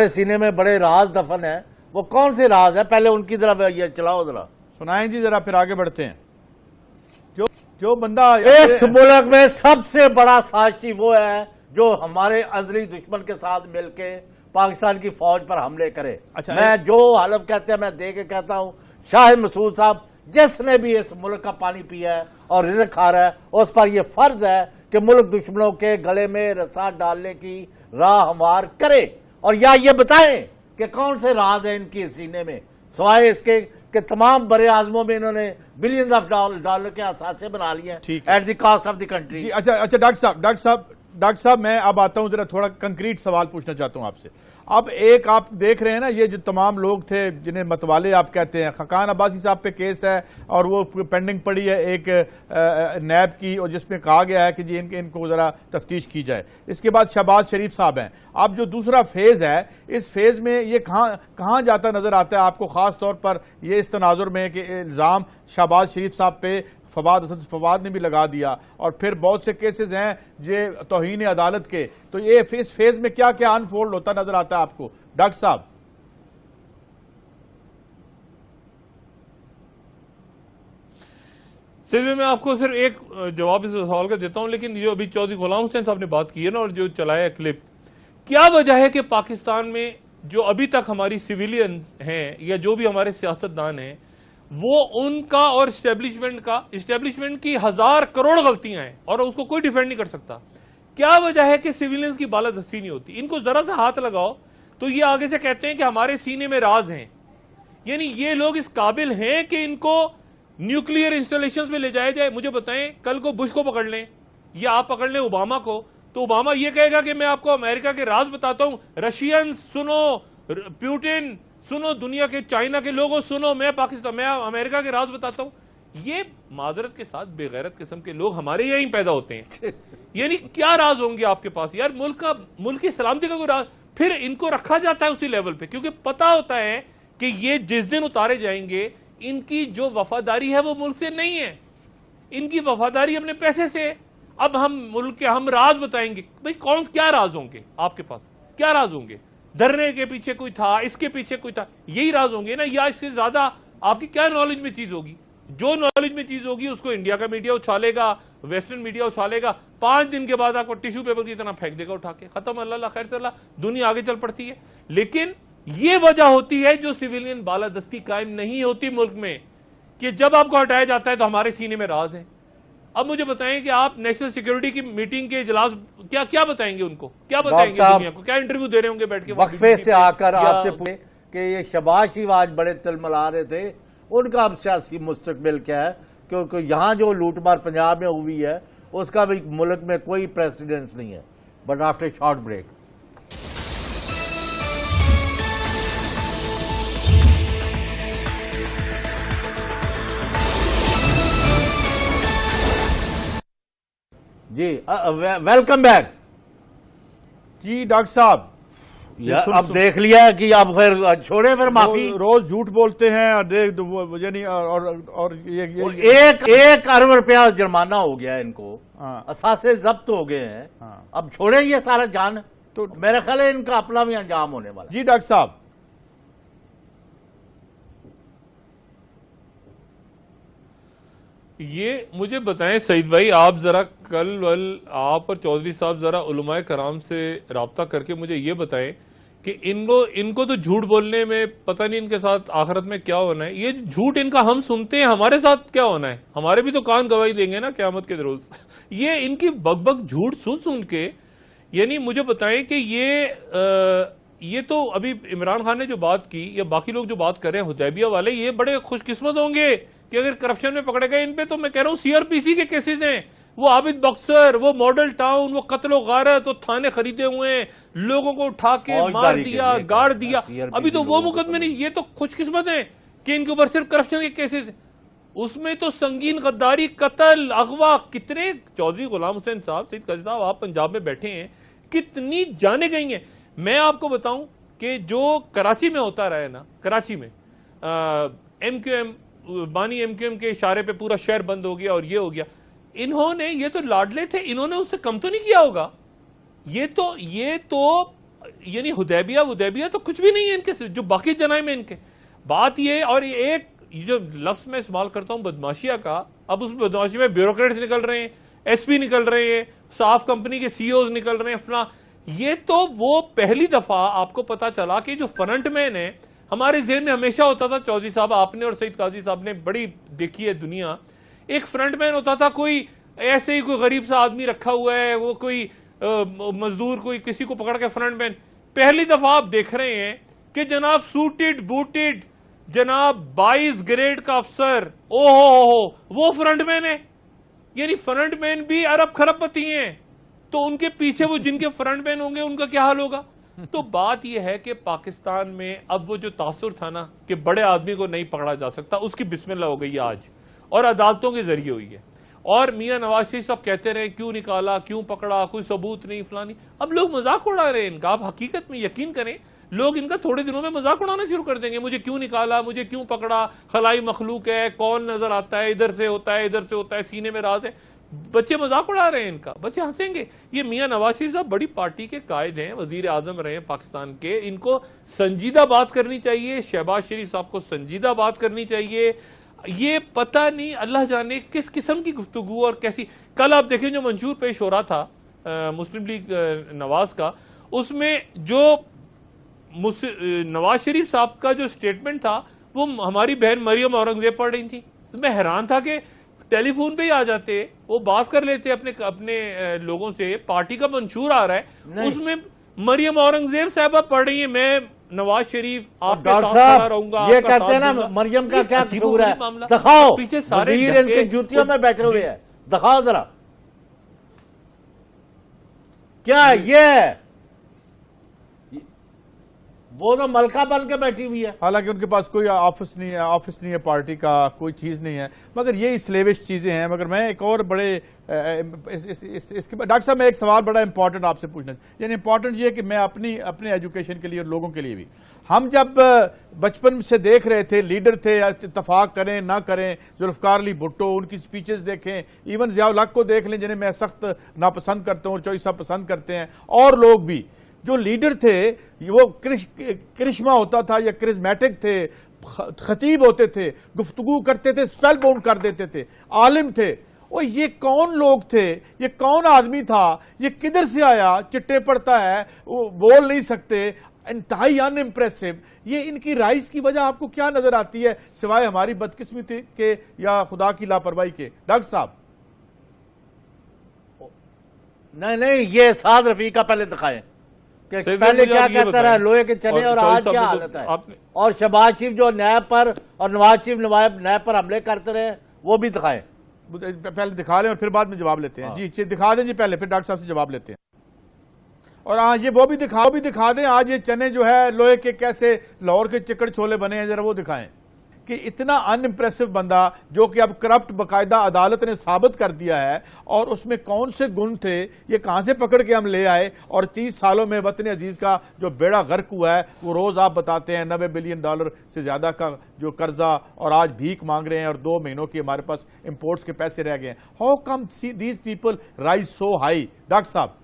سینے میں بڑے راز دفن ہیں. وہ کون سے راز ہے؟ پہلے ان کی طرف یہ چلاؤ ذرا سنائیں جی، ذرا پھر آگے بڑھتے ہیں. جو بندہ اس ملک میں سب سے بڑا سازشی وہ ہے جو ہمارے ازلی دشمن کے ساتھ مل کے پاکستان کی فوج پر حملے کرے. میں جو حلف کہتے ہیں میں دے کے کہتا ہوں، شاہد مسعود صاحب جس نے بھی اس ملک کا پانی پیا ہے اور رزق کھا رہا ہے اس پر یہ فرض ہے کہ ملک دشمنوں کے گلے میں رسا ڈالنے کی راہ ہموار کرے، اور یا یہ بتائیں کہ کون سے راز ہیں ان کی سینے میں، سوائے اس کے کہ تمام بڑے اعظموں میں انہوں نے بلینز آف ڈالر کے اثاثے بنا لیے ہیں at the cost of the country. اچھا ڈاکٹر صاحب میں اب آتا ہوں، ذرا تھوڑا کنکریٹ سوال پوچھنا چاہتا ہوں آپ سے. اب ایک آپ دیکھ رہے ہیں نا، یہ جو تمام لوگ تھے جنہیں متوالے آپ کہتے ہیں، خاقان عباسی صاحب پہ کیس ہے اور وہ پینڈنگ پڑی ہے ایک نیب کی، اور جس میں کہا گیا ہے کہ جی ان کو ذرا تفتیش کی جائے. اس کے بعد شہباز شریف صاحب ہیں. اب جو دوسرا فیز ہے، اس فیز میں یہ کہاں جاتا نظر آتا ہے آپ کو، خاص طور پر یہ اس تناظر میں کہ الزام شہباز شریف صاحب پہ فواد نے بھی لگا دیا، اور پھر بہت سے کیسز ہیں یہ توہین عدالت کے. تو یہ اس فیز میں کیا کیا انفولڈ ہوتا نظر آتا ہے آپ کو ڈاکٹر صاحب؟ سلسلے میں آپ کو صرف ایک جواب اس سوال کا دیتا ہوں، لیکن جو ابھی چودھری غلام حسین صاحب نے بات کی ہے نا، اور جو چلایا کلپ، کیا وجہ ہے کہ پاکستان میں جو ابھی تک ہماری سویلینز ہیں یا جو بھی ہمارے سیاستدان ہیں، وہ ان کا اور اسٹیبلشمنٹ کی 1000 کروڑ غلطیاں ہیں اور اس کو کوئی ڈیفینڈ نہیں کر سکتا. کیا وجہ ہے کہ سویلینز کی بالادستی نہیں ہوتی؟ ان کو ذرا سا ہاتھ لگاؤ تو یہ آگے سے کہتے ہیں کہ ہمارے سینے میں راز ہیں. یعنی یہ لوگ اس قابل ہیں کہ ان کو نیوکلیئر انسٹالیشنز میں لے جائے جائے. مجھے بتائیں، کل کو بش کو پکڑ لیں یا آپ پکڑ لیں اوباما کو، تو اوباما یہ کہے گا کہ میں آپ کو امریکہ کے راز بتاتا ہوں، رشینز سنو، پیوٹن سنو، دنیا کے چائنا کے لوگوں سنو، میں امریکہ کے راز بتاتا ہوں. یہ معذرت کے ساتھ بے غیرت قسم کے لوگ ہمارے یہیں پیدا ہوتے ہیں. یعنی کیا راز ہوں گے آپ کے پاس یار؟ ملک کی سلامتی کا کوئی راز؟ پھر ان کو رکھا جاتا ہے اسی لیول پہ، کیونکہ پتا ہوتا ہے کہ یہ جس دن اتارے جائیں گے، ان کی جو وفاداری ہے وہ ملک سے نہیں ہے، ان کی وفاداری اپنے پیسے سے. اب ہم ملک کے ہم راز بتائیں گے، بھئی کیا راز ہوں گے آپ کے پاس؟ کیا راز ہوں گے؟ دھرنے کے پیچھے کوئی تھا، اس کے پیچھے کوئی تھا، یہی راز ہوں گے نا؟ یا اس سے زیادہ آپ کی کیا نالج میں چیز ہوگی؟ جو نالج میں چیز ہوگی اس کو انڈیا کا میڈیا اچھالے گا، ویسٹرن میڈیا اچھالے گا، 5 دن کے بعد آپ کو ٹیشو پیپر کی طرح پھینک دے گا اٹھا کے، ختم. اللہ خیر سے اللہ، دنیا آگے چل پڑتی ہے. لیکن یہ وجہ ہوتی ہے جو سویلین بالادستی قائم نہیں ہوتی ملک میں، کہ جب آپ کو ہٹایا جاتا ہے تو ہمارے سینے میں راز ہیں. اب مجھے بتائیں کہ آپ نیشنل سیکیورٹی کی میٹنگ کے اجلاس کیا بتائیں گے ان کو؟ کیا بتائیں گے دنیا کو؟ کیا انٹرویو دے رہے ہوں گے بیٹھ کے؟ وقفے سے آ کر آپ سے پوچھیں کہ یہ شہباز شریف آج بڑے تلملا رہے تھے، ان کا اب سیاسی مستقبل کیا ہے؟ کیونکہ یہاں جو لوٹ مار پنجاب میں ہوئی ہے اس کا بھی ملک میں کوئی پریسیڈنس نہیں ہے. But after short break. جی ویلکم بیک. جی ڈاکٹر صاحب، اب دیکھ لیا کہ آپ پھر چھوڑے پھر معافی. روز جھوٹ بولتے ہیں اور 1 ارب روپیہ جرمانہ ہو گیا ان کو، اثاثے ضبط ہو گئے ہیں. اب چھوڑیں یہ سارا جان، تو میرا خیال ہے ان کا اپنا بھی انجام ہونے والا. جی ڈاکٹر صاحب، یہ مجھے بتائیں سعید بھائی، آپ ذرا کل آپ اور چودھری صاحب ذرا علماء کرام سے رابطہ کر کے مجھے یہ بتائیں کہ ان کو تو جھوٹ بولنے میں پتہ نہیں ان کے ساتھ آخرت میں کیا ہونا ہے. یہ جھوٹ ان کا ہم سنتے ہیں، ہمارے ساتھ کیا ہونا ہے؟ ہمارے بھی تو کان گواہی دیں گے نا قیامت کے روز. یہ ان کی بک جھوٹ سن کے، یعنی مجھے بتائیں کہ یہ تو ابھی عمران خان نے جو بات کی یا باقی لوگ جو بات کر رہے ہیں حدیبیہ والے، یہ بڑے خوش قسمت ہوں گے کہ اگر کرپشن میں پکڑے گئے. ان پہ تو میں کہہ رہا ہوں CRPC کے کیسز ہیں، وہ عابد بکسر، وہ ماڈل ٹاؤن، وہ قتل و غارت، وہ تھانے خریدے ہوئے ہیں، لوگوں کو اٹھا کے مار دیا، گاڑ دیا. ابھی تو وہ مقدمے نہیں. یہ تو خوش قسمت ہیں کہ ان کے اوپر صرف کرپشن کے کیسز ہیں. اس میں تو سنگین غداری، قتل، اغوا، کتنے چودھری غلام حسین صاحب، سید قاضی صاحب آپ پنجاب میں بیٹھے ہیں، کتنی جانیں گئی ہیں. میں آپ کو بتاؤں کہ جو کراچی میں ہوتا رہا ہے نا، کراچی میں ایم کیو ایم، بانی ایم کیو ایم کے اشارے پہ پورا شہر بند ہو گیا اور یہ ہو گیا. انہوں نے، یہ تو لاڈلے تھے، انہوں نے اس سے کم تو نہیں کیا ہوگا. یہ تو یعنی حدیبیہ تو کچھ بھی نہیں ہے ان کے، جو باقی جنائم میں ان کے. بات یہ، اور ایک جو لفظ میں استعمال کرتا ہوں بدماشیہ کا، اب اس بدماشی میں بیوروکریٹس نکل رہے ہیں، ایس پی نکل رہے ہیں، صاف کمپنی کے سی اوز نکل رہے ہیں، فلاں. یہ تو وہ پہلی دفعہ آپ کو پتا چلا کہ جو فرنٹ مین ہے، ہمارے ذہن میں ہمیشہ ہوتا تھا، چودھری صاحب آپ نے اور سید قاضی صاحب نے بڑی دیکھی ہے دنیا، ایک فرنٹ مین ہوتا تھا کوئی ایسے ہی کوئی غریب سا آدمی رکھا ہوا ہے، وہ کوئی مزدور، کوئی کسی کو پکڑ کے فرنٹ مین. پہلی دفعہ آپ دیکھ رہے ہیں کہ جناب سوٹڈ بوٹڈ، جناب 22 گریڈ کا افسر، وہ فرنٹ مین ہے. یعنی فرنٹ مین بھی ارب خرب پتی ہیں، تو ان کے پیچھے وہ جن کے فرنٹ مین ہوں گے ان کا کیا حال ہوگا. تو بات یہ ہے کہ پاکستان میں اب وہ جو تاثر تھا نا کہ بڑے آدمی کو نہیں پکڑا جا سکتا، اس کی بسم اللہ ہو گئی ہے آج، اور عدالتوں کے ذریعے ہوئی ہے. اور میاں نواز شریف صاحب کہتے رہے کیوں نکالا، کیوں پکڑا، کوئی ثبوت نہیں، فلانی. اب لوگ مذاق اڑا رہے ہیں ان کا. آپ حقیقت میں یقین کریں، لوگ ان کا تھوڑے دنوں میں مذاق اڑانا شروع کر دیں گے. مجھے کیوں نکالا، مجھے کیوں پکڑا، خلائی مخلوق ہے، کون نظر آتا ہے، ادھر سے ہوتا ہے، ادھر سے ہوتا ہے، سینے میں راز ہے. بچے مذاق اڑا رہے ہیں ان کا، بچے ہنسیں گے. یہ میاں نواز شریف صاحب بڑی پارٹی کے قائد ہیں، وزیر اعظم رہے ہیں پاکستان کے، ان کو سنجیدہ بات کرنی چاہیے. شہباز شریف صاحب کو سنجیدہ بات کرنی چاہیے. یہ پتہ نہیں اللہ جانے کس قسم کی گفتگو اور کیسی. کل آپ دیکھیں جو منشور پیش ہو رہا تھا مسلم لیگ نواز کا، اس میں جو نواز شریف صاحب کا جو سٹیٹمنٹ تھا وہ ہماری بہن مریم اورنگزیب پڑھ رہی تھی. میں حیران تھا کہ ٹیلی فون پہ ہی آ جاتے، وہ بات کر لیتے اپنے لوگوں سے. پارٹی کا منشور آ رہا ہے، اس میں مریم اورنگزیب صاحبہ پڑھ رہی ہیں، میں نواز شریف آپ کے ساتھ کھڑا رہوں گا. یہ کہتے ہیں نا مریم کا کیا قصور ہے، دکھاؤ. وزیر ان کے جوتیوں میں بیٹھے ہوئے ہیں، دکھاؤ ذرا کیا یہ. وہ تو ملکہ بن کے بیٹھی ہوئی ہے، حالانکہ ان کے پاس کوئی آفس نہیں ہے پارٹی کا، کوئی چیز نہیں ہے، مگر یہی سلیوش چیزیں ہیں. مگر میں ایک اور بڑے اس کے بعد ڈاکٹر صاحب میں ایک سوال بڑا امپورٹنٹ آپ سے پوچھنا، یعنی امپورٹنٹ یہ کہ میں اپنے ایجوکیشن کے لیے اور لوگوں کے لیے بھی، ہم جب بچپن سے دیکھ رہے تھے لیڈر تھے، اتفاق کریں نہ کریں، ذوالفقار علی بھٹو، ان کی سپیچز دیکھیں، ایون ضیاء الحق کو دیکھ لیں جنہیں میں سخت ناپسند کرتا ہوں اور چوہدری صاحب پسند کرتے ہیں، اور لوگ بھی جو لیڈر تھے وہ کرشمہ ہوتا تھا یا کرزمیٹک تھے، خطیب ہوتے تھے، گفتگو کرتے تھے، سپیل باؤنڈ کر دیتے تھے، عالم تھے. اور یہ کون لوگ تھے، یہ کون آدمی تھا، یہ کدھر سے آیا، چٹے پڑتا ہے، وہ بول نہیں سکتے، انتہائی ان امپریسو. یہ ان کی رائز کی وجہ آپ کو کیا نظر آتی ہے سوائے ہماری بدقسمتی کے یا خدا کی لاپرواہی کے؟ ڈاکٹر صاحب نہیں یہ سعد رفیع کا پہلے دکھائیں کہ پہلے کیا کہتا رہا لوہے کے چنے اور آج کیا حالت ہے. اور شہباز شریف جو نیب پر اور نواز شریف نیب پر حملے کرتے رہے وہ بھی دکھائیں. پہلے دکھا لیں اور پھر بعد میں جواب لیتے ہیں. جی دکھا دیں جی پہلے، پھر ڈاکٹر صاحب سے جواب لیتے ہیں. اور یہ وہ بھی دکھا دیں آج یہ چنے جو ہے لوہے کے کیسے لاہور کے چکڑ چھولے بنے ہیں، ذرا وہ دکھائیں کہ اتنا ان امپریسو بندہ جو کہ اب کرپٹ باقاعدہ عدالت نے ثابت کر دیا ہے، اور اس میں کون سے گن تھے، یہ کہاں سے پکڑ کے ہم لے آئے. اور 30 سالوں میں وطن عزیز کا جو بیڑا غرق ہوا ہے، وہ روز آپ بتاتے ہیں $90 بلین سے زیادہ کا جو قرضہ، اور آج بھیک مانگ رہے ہیں، اور 2 مہینوں کے ہمارے پاس امپورٹس کے پیسے رہ گئے ہیں. How come these people rise so high? Doctor صاحب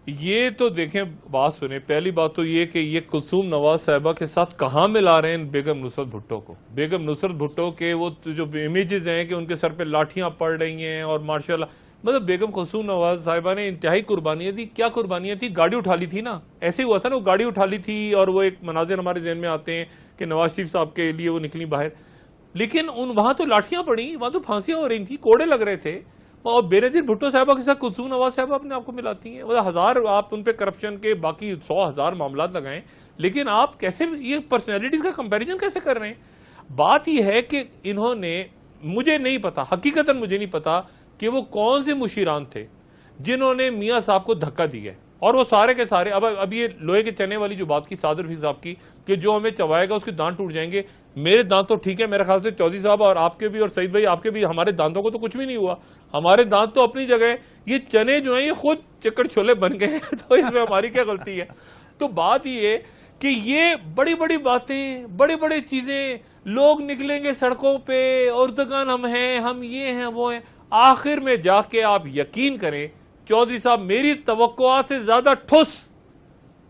یہ تو دیکھیں، بات سنیں. پہلی بات تو یہ کہ یہ کلثوم نواز صاحبہ کے ساتھ کہاں ملا رہے ہیں بیگم نصرت بھٹو کو. بیگم نصرت بھٹو کے وہ جو امیجز ہیں کہ ان کے سر پہ لاٹھیاں پڑ رہی ہیں، اور ماشاءاللہ مطلب بیگم کلثوم نواز صاحبہ نے انتہائی قربانیاں دی. کیا قربانیاں تھی؟ گاڑی اٹھا لی تھی نا، ایسے ہی ہوا تھا نا، وہ گاڑی اٹھا لی تھی، اور وہ ایک مناظر ہمارے ذہن میں آتے ہیں کہ نواز شریف صاحب کے لیے وہ نکلی باہر. لیکن وہاں تو لاٹھیاں پڑی، وہاں تو پھانسیاں ہو رہی تھیں، کوڑے لگ رہے تھے. اور بے نظیر بھٹو صاحبہ کے ساتھ کلثوم نواز صاحبہ اپنے آپ کو ملاتی ہیں. مطلب 1000 آپ ان پہ کرپشن کے باقی 100,000 معاملات لگائیں، لیکن آپ کیسے یہ پرسنالٹیز کا کمپیریزن کیسے کر رہے ہیں؟ بات یہ ہے کہ انہوں نے، مجھے نہیں پتا، حقیقتاً مجھے نہیں پتا کہ وہ کون سے مشیران تھے جنہوں نے میاں صاحب کو دھکا دیا ہے. اور وہ سارے کے سارے اب یہ لوہے کے چنے والی جو بات کی صادر رفیق صاحب کی کہ جو ہمیں چبائے گا اس کے دانت ٹوٹ جائیں گے. میرے دانت تو ٹھیک ہے میرے خیال سے چودھری صاحب اور آپ کے بھی اور سعید بھائی آپ کے بھی, ہمارے دانتوں کو تو کچھ بھی نہیں ہوا, ہمارے دانت تو اپنی جگہ ہے. یہ چنے جو ہیں یہ خود چکر چھولے بن گئے ہیں, تو اس میں ہماری کیا غلطی ہے؟ تو بات یہ ہے کہ یہ بڑی بڑی باتیں, بڑی بڑی چیزیں, لوگ نکلیں گے سڑکوں پہ اردگان ہم ہیں, ہم یہ ہیں وہ ہیں, آخر میں جا کے آپ یقین کریں چودھری صاحب میری توقعات سے زیادہ ٹھوس,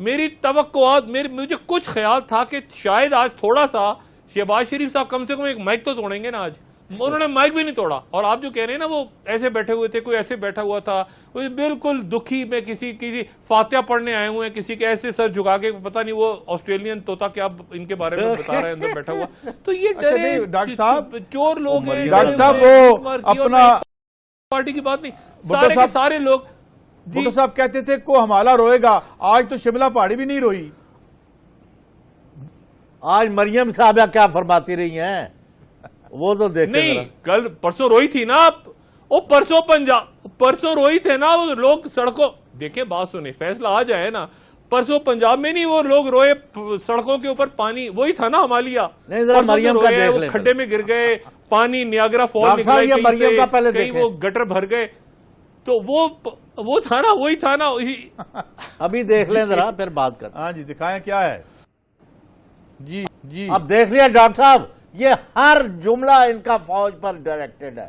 میری توقعات, مجھے کچھ خیال تھا کہ شاید آج تھوڑا سا شہباز شریف صاحب کم سے کم ایک مائک تو توڑیں گے نا, آج انہوں نے مائک بھی نہیں توڑا. اور آپ جو کہہ رہے ہیں نا وہ ایسے بیٹھے ہوئے تھے, کوئی ایسے بیٹھا ہوا تھا بالکل دکھی میں, کسی فاتحہ پڑھنے آئے ہوئے ہیں, کسی کے ایسے سر جھکا کے, پتہ نہیں وہ آسٹریلین طوطا کیا ان کے بارے میں بتا رہا ہے اندر بیٹھا ہوا. تو یہ ڈرے ڈاکٹر صاحب چور لوگ ہیں, ڈاکٹر صاحب وہ اپنا پارٹی کی بات نہیں, سارے کے سارے لوگ. بھٹو صاحب کہتے تھے کو ہمالا روئے گا, آج تو شملہ پہاڑی بھی نہیں روئی. آج مریم صاحبہ کیا فرماتی رہی ہیں وہ تو دیکھیں. نہیں کل پرسوں روئی تھی نا آپ, وہ پرسوں روئی تھے نا وہ لوگ سڑکوں. دیکھیں بات سنیں, فیصلہ آ جائے نا, پرسوں پنجاب میں نہیں وہ لوگ روئے سڑکوں کے اوپر پانی, وہی تھا نا ہمالیہ, مریم کا دیکھ لیں, کھڈے میں گر گئے, پانی نیاگرا فال نکلا, کہیں وہ گٹر بھر گئے, تو وہ تھا نا, وہی تھا نا. ابھی دیکھ لیں ذرا پھر بات کریں. ہاں جی دکھائیں کیا ہے. جی جی اب دیکھ لیا ڈاکٹر صاحب, یہ ہر جملہ ان کا فوج پر ڈائریکٹڈ ہے,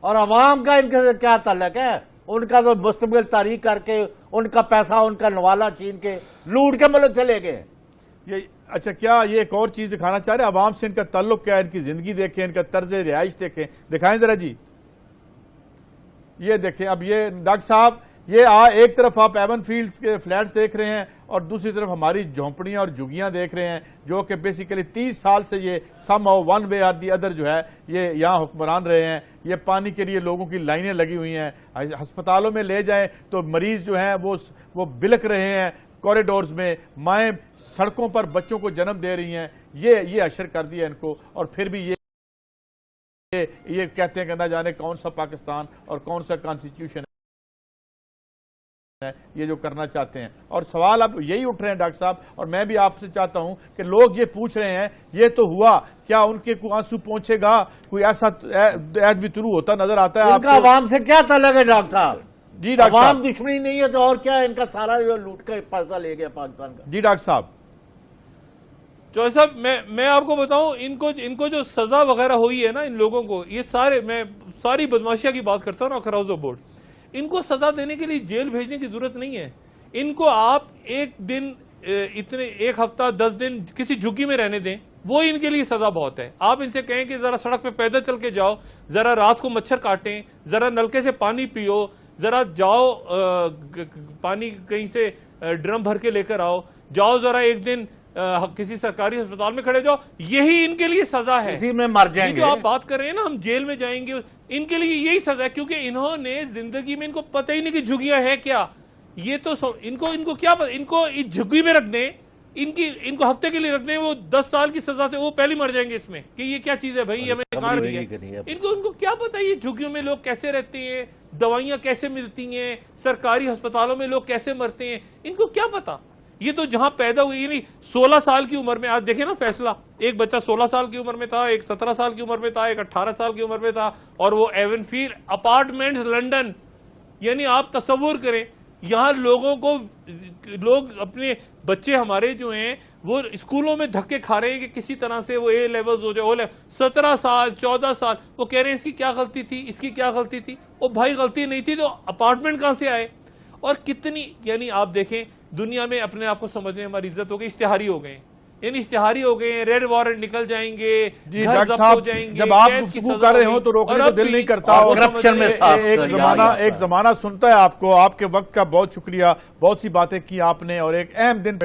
اور عوام کا ان کے سے کیا تعلق ہے؟ ان کا تو مستقبل تاریخ کر کے ان کا پیسہ ان کا نوالا چھین کے لوٹ کے ملک چلے گئے. اچھا کیا یہ ایک اور چیز دکھانا چاہ رہے ہیں, عوام سے ان کا تعلق کیا ہے, ان کی زندگی دیکھیں, ان کا طرز رہائش دیکھیں, دکھائیں ذرا جی. یہ دیکھیں اب یہ ڈاکٹر صاحب, یہ ایک طرف آپ ایون فیلڈز کے فلیٹس دیکھ رہے ہیں اور دوسری طرف ہماری جھونپڑیاں اور جھگیاں دیکھ رہے ہیں, جو کہ بیسیکلی 30 سال سے یہ somehow one way are the other جو ہے یہ یہاں حکمران رہے ہیں. یہ پانی کے لیے لوگوں کی لائنیں لگی ہوئی ہیں, ہسپتالوں میں لے جائیں تو مریض جو ہیں وہ بلک رہے ہیں کوریڈورز میں, مائیں سڑکوں پر بچوں کو جنم دے رہی ہیں. یہ اشر کر دیا ان کو, اور پھر بھی یہ کہتے ہیں کہ نہ جانے کون سا پاکستان اور کون سا کانسٹیٹیوشن ہے یہ جو کرنا چاہتے ہیں. اور سوال اب یہی اٹھ رہے ہیں ڈاکٹر صاحب, اور میں بھی آپ سے چاہتا ہوں کہ لوگ یہ پوچھ رہے ہیں یہ تو ہوا, کیا ان کے کوئی آنسو پہنچے گا, کوئی ایسا عہد بھی طلوع ہوتا نظر آتا ہے ان کا عوام سے کیا تعلق ہے ڈاکٹر صاحب؟ جی ڈاکٹر عوام صاحب دشمنی نہیں ہے تو اور کیا ہے, ان کا سارا جو لوٹ کا پیسہ لے گیا پاکستان کا. جی ڈاکٹر صاحب. چوہدری صاحب میں آپ کو بتاؤں, ان کو جو سزا وغیرہ ہوئی ہے نا ان لوگوں کو, یہ سارے, میں ساری بدماشیہ کی بات کرتا ہوں نا اکراس دی بورڈ, ان کو سزا دینے کے لیے جیل بھیجنے کی ضرورت نہیں ہے. ان کو آپ ایک دن, ایک ہفتہ 10 دن کسی جھگی میں رہنے دیں, وہ ان کے لیے سزا بہت ہے. آپ ان سے کہیں کہ ذرا سڑک پہ پیدل چل کے جاؤ, ذرا رات کو مچھر کاٹیں, ذرا نلکے سے پانی پیو, ذرا جاؤ پانی کہیں سے ڈرم بھر کے لے کر آؤ, جاؤ ذرا ایک دن کسی سرکاری ہسپتال میں کھڑے جاؤ, یہی ان کے لیے سزا ہے. اسی میں مر جائیں گے. جو آپ بات کر رہے ہیں نا ہم جیل میں جائیں گے, ان کے لیے یہی سزا ہے, کیونکہ انہوں نے زندگی میں ان کو پتہ ہی نہیں کہ جھگیاں ہے کیا. یہ تو ان کو کیا پتہ, ان کو اس جھگی میں رکھ دیں, ان کو ہفتے کے لیے رکھ دیں, وہ 10 سال کی سزا سے وہ پہلے مر جائیں گے اس میں کہ یہ کیا چیز ہے بھائی, ہمیں کار دیا. ان کو کیا پتہ یہ جھگیوں میں لوگ کیسے رہتے ہیں, دوائیاں کیسے ملتی ہیں, سرکاری ہسپتالوں میں لوگ کیسے مرتے ہیں, ان کو کیا پتہ. یہ تو جہاں پیدا ہوئی, یعنی 16 سال کی عمر میں, آج دیکھیں نا فیصلہ, ایک بچہ 16 سال کی عمر میں تھا, ایک 17 سال کی عمر میں تھا, ایک 18 سال کی عمر میں تھا, اور وہ ایون فیلڈ اپارٹمنٹ لنڈن. یعنی آپ تصور کریں یہاں لوگوں کو, لوگ اپنے بچے ہمارے جو ہیں وہ اسکولوں میں دھکے کھا رہے ہیں کہ کسی طرح سے وہ اے لیولز ہو جائے, 17 سال 14 سال, وہ کہہ رہے ہیں اس کی کیا غلطی تھی, اس کی کیا غلطی تھی. وہ بھائی غلطی نہیں تھی تو اپارٹمنٹ کہاں سے آئے. اور کتنی, یعنی آپ دیکھیں دنیا میں اپنے آپ کو سمجھنے ہماری عزت ہو گئی, اشتہاری ہو گئے, یعنی اشتہاری ہو گئے, ریڈ وارنٹ نکل جائیں گے, جی ڈاکٹر صاحب جب آپ گفتگو کر رہے ہو تو روکنے کو دل نہیں کرتا. ایک زمانہ سنتا ہے آپ کو. آپ کے وقت کا بہت شکریہ, بہت سی باتیں کی آپ نے, اور ایک اہم دن